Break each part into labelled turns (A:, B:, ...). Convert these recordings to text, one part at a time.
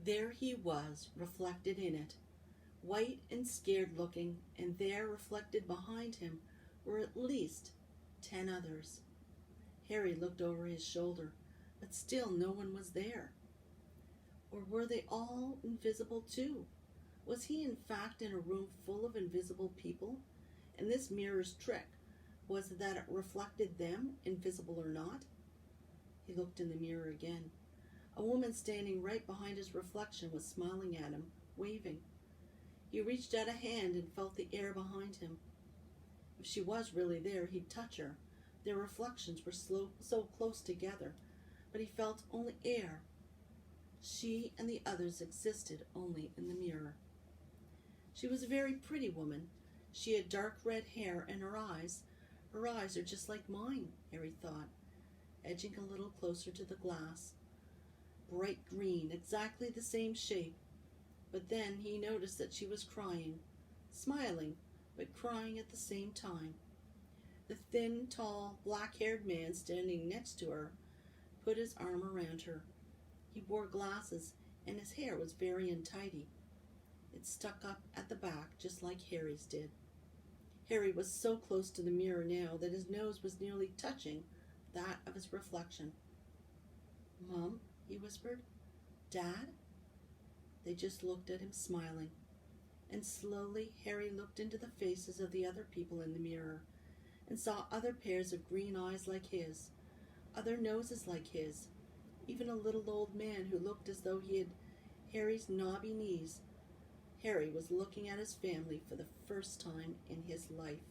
A: There he was, reflected in it, white and scared looking, and there, reflected behind him, were at least 10 others. Harry looked over his shoulder, but still no one was there. Or were they all invisible too? Was he in fact in a room full of invisible people? And this mirror's trick was that it reflected them, invisible or not? He looked in the mirror again. A woman standing right behind his reflection was smiling at him, waving. He reached out a hand and felt the air behind him. If she was really there, he'd touch her. Their reflections were so close together, but he felt only air. She and the others existed only in the mirror. She was a very pretty woman. She had dark red hair, and her eyes are just like mine, Harry thought, edging a little closer to the glass. Bright green, exactly the same shape. But then he noticed that she was crying, smiling, but crying at the same time. The thin, tall, black-haired man standing next to her put his arm around her. He wore glasses, and his hair was very untidy. It stuck up at the back, just like Harry's did. Harry was so close to the mirror now that his nose was nearly touching that of his reflection. "Mom," he whispered. "Dad?" They just looked at him, smiling. And slowly Harry looked into the faces of the other people in the mirror and saw other pairs of green eyes like his, other noses like his, even a little old man who looked as though he had Harry's knobby knees. Harry was looking at his family for the first time in his life.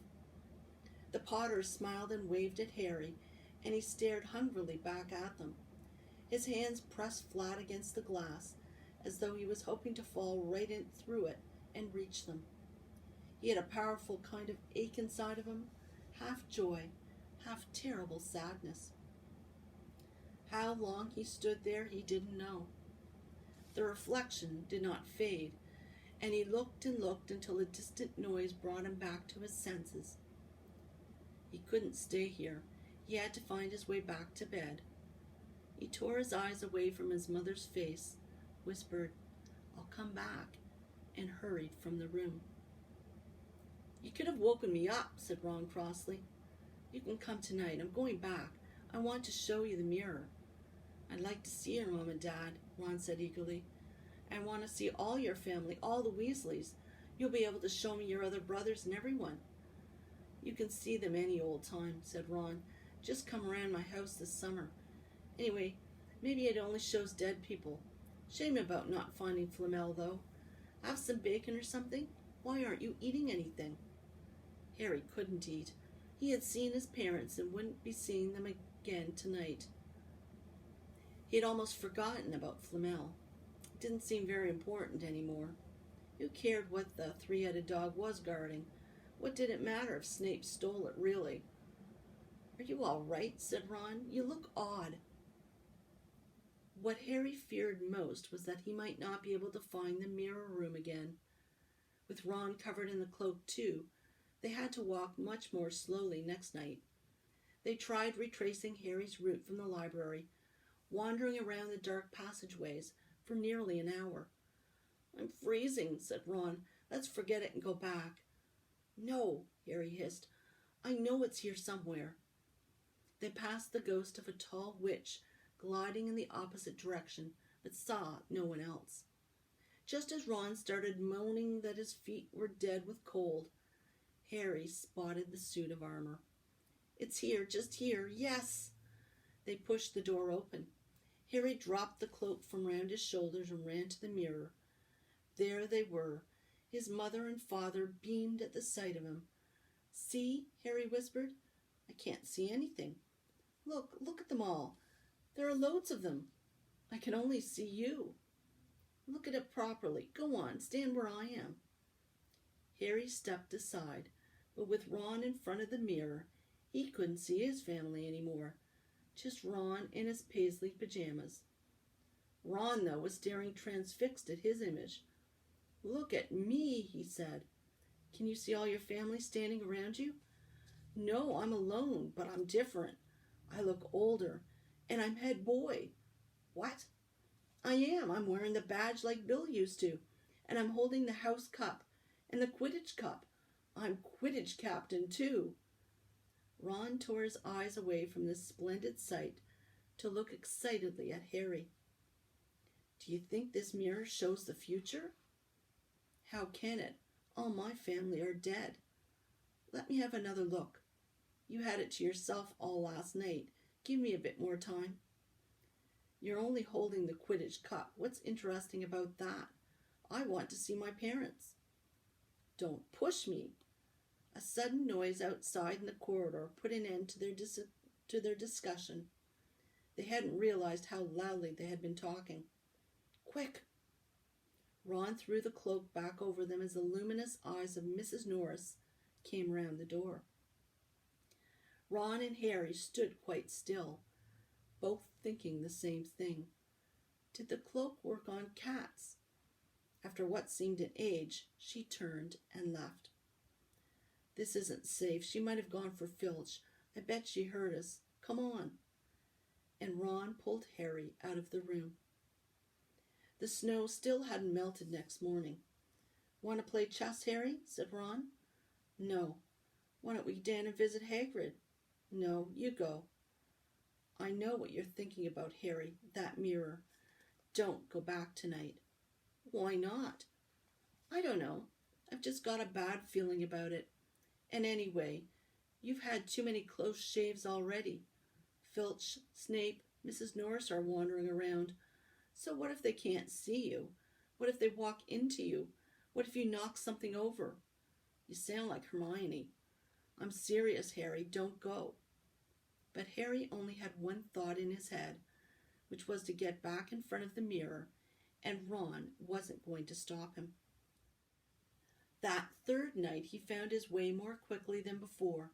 A: The Potters smiled and waved at Harry, and he stared hungrily back at them. His hands pressed flat against the glass, as though he was hoping to fall right in through it and reach them. He had a powerful kind of ache inside of him, half joy, half terrible sadness. How long he stood there he didn't know. The reflection did not fade, and he looked and looked until a distant noise brought him back to his senses. He couldn't stay here. He had to find his way back to bed. He tore his eyes away from his mother's face, whispered, "I'll come back," and hurried from the room. "You could have woken me up," said Ron crossly. "You can come tonight. I'm going back. I want to show you the mirror." "I'd like to see your Mom and Dad," Ron said eagerly. "I want to see all your family, all the Weasleys. You'll be able to show me your other brothers and everyone." "You can see them any old time," said Ron. "Just come around my house this summer. Anyway, maybe it only shows dead people. Shame about not finding Flamel, though. Have some bacon or something? Why aren't you eating anything?" Harry couldn't eat. He had seen his parents and wouldn't be seeing them again tonight. He had almost forgotten about Flamel. It didn't seem very important anymore. Who cared what the three-headed dog was guarding? What did it matter if Snape stole it, really? "Are you all right?" said Ron. "You look odd." What Harry feared most was that he might not be able to find the mirror room again. With Ron covered in the cloak too, they had to walk much more slowly next night. They tried retracing Harry's route from the library, wandering around the dark passageways for nearly an hour. "I'm freezing," said Ron. "Let's forget it and go back." "No," Harry hissed. "I know it's here somewhere." They passed the ghost of a tall witch gliding in the opposite direction, but saw no one else. Just as Ron started moaning that his feet were dead with cold, Harry spotted the suit of armor. "It's here, just here, yes!" They pushed the door open. Harry dropped the cloak from round his shoulders and ran to the mirror. There they were. His mother and father beamed at the sight of him. "See?" Harry whispered. "I can't see anything. Look at them all. There are loads of them. I can only see you. Look at it properly. Go on, stand where I am." Harry stepped aside, but with Ron in front of the mirror, he couldn't see his family anymore. Just Ron in his paisley pajamas. Ron, though, was staring transfixed at his image. "Look at me," he said. "Can you see all your family standing around you?" "No, I'm alone, but I'm different. I look older, and I'm head boy." "What?" I am. I'm wearing the badge like Bill used to, and I'm holding the house cup and the Quidditch cup. I'm Quidditch captain, too. Ron tore his eyes away from this splendid sight to look excitedly at Harry. Do you think this mirror shows the future? How can it? All my family are dead. Let me have another look. You had it to yourself all last night. Give me a bit more time. You're only holding the Quidditch cup. What's interesting about that? I want to see my parents. Don't push me. A sudden noise outside in the corridor put an end to their discussion. They hadn't realized how loudly they had been talking. Quick! Ron threw the cloak back over them as the luminous eyes of Mrs. Norris came round the door. Ron and Harry stood quite still, both thinking the same thing. Did the cloak work on cats? After what seemed an age, she turned and left. This isn't safe. She might have gone for Filch. I bet she heard us. Come on. And Ron pulled Harry out of the room. The snow still hadn't melted next morning. Want to play chess, Harry? Said Ron. No. Why don't we go down and visit Hagrid? No, you go. I know what you're thinking about, Harry, that mirror. Don't go back tonight. Why not? I don't know. I've just got a bad feeling about it. And anyway, you've had too many close shaves already. Filch, Snape, Mrs. Norris are wandering around. So what if they can't see you? What if they walk into you? What if you knock something over? You sound like Hermione. I'm serious, Harry. Don't go. But Harry only had one thought in his head, which was to get back in front of the mirror, and Ron wasn't going to stop him. That third night he found his way more quickly than before.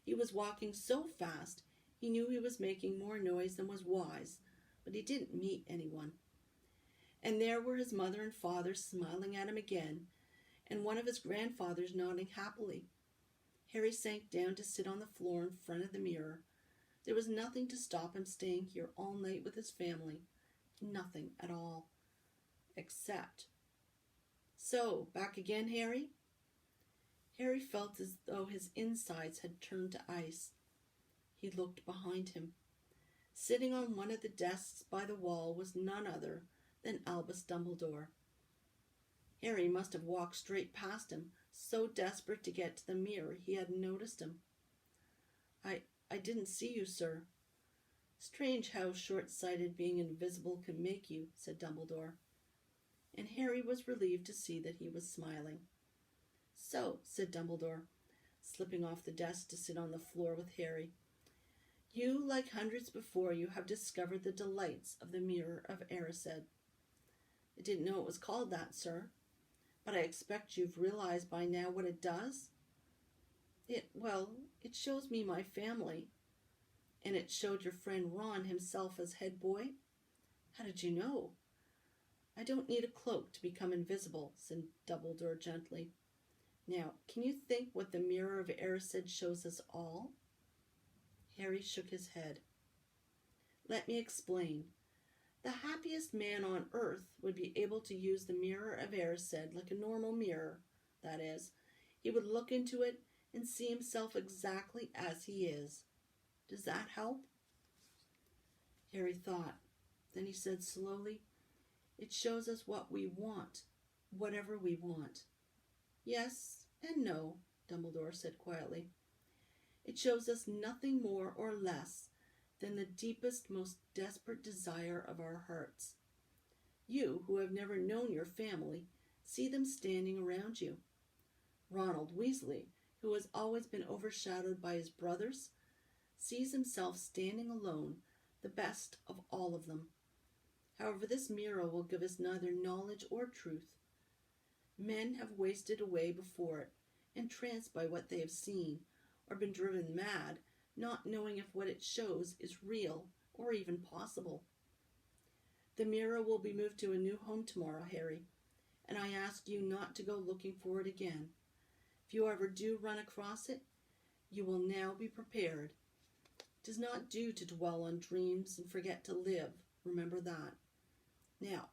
A: He was walking so fast he knew he was making more noise than was wise, but he didn't meet anyone. And there were his mother and father smiling at him again, and one of his grandfathers nodding happily. Harry sank down to sit on the floor in front of the mirror. There was nothing to stop him staying here all night with his family. Nothing at all. Except... So, back again, Harry? Harry felt as though his insides had turned to ice. He looked behind him. Sitting on one of the desks by the wall was none other than Albus Dumbledore. Harry must have walked straight past him, so desperate to get to the mirror he hadn't noticed him. I didn't see you, sir. Strange how short-sighted being invisible can make you, said Dumbledore. And Harry was relieved to see that he was smiling. So, said Dumbledore, slipping off the desk to sit on the floor with Harry, you, like hundreds before you, have discovered the delights of the Mirror of Erised. I didn't know it was called that, sir, but I expect you've realized by now what it does. It shows me my family. And it showed your friend Ron himself as head boy? How did you know? I don't need a cloak to become invisible, said Dumbledore gently. Now, can you think what the Mirror of Erised shows us all? Harry shook his head. Let me explain. The happiest man on earth would be able to use the Mirror of Erised like a normal mirror. That is, he would look into it and see himself exactly as he is. Does that help? Harry thought. Then he said slowly, It shows us what we want, whatever we want. Yes and no, Dumbledore said quietly. It shows us nothing more or less than the deepest, most desperate desire of our hearts. You, who have never known your family, see them standing around you. Ronald Weasley, who has always been overshadowed by his brothers, sees himself standing alone, the best of all of them. However, this mirror will give us neither knowledge or truth. Men have wasted away before it, entranced by what they have seen, or been driven mad, not knowing if what it shows is real or even possible. The mirror will be moved to a new home tomorrow, Harry, and I ask you not to go looking for it again. If you ever do run across it, you will now be prepared. It does not do to dwell on dreams and forget to live. Remember that. Now,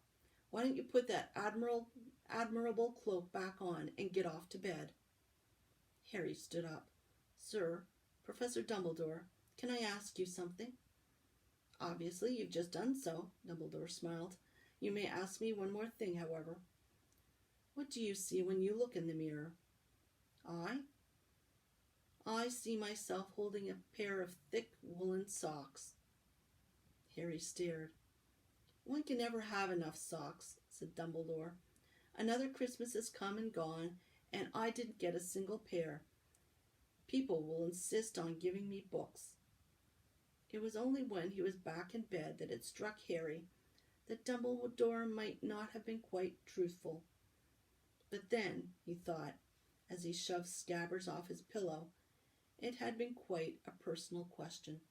A: why don't you put that admirable cloak back on and get off to bed?" Harry stood up. "Sir, Professor Dumbledore, can I ask you something?" "Obviously, you've just done so," Dumbledore smiled. "You may ask me one more thing, however. What do you see when you look in the mirror?" "I? I see myself holding a pair of thick woolen socks." Harry stared. "One can never have enough socks," said Dumbledore. "Another Christmas has come and gone, and I didn't get a single pair. People will insist on giving me books." It was only when he was back in bed that it struck Harry that Dumbledore might not have been quite truthful. But then, he thought, as he shoved Scabbers off his pillow, it had been quite a personal question.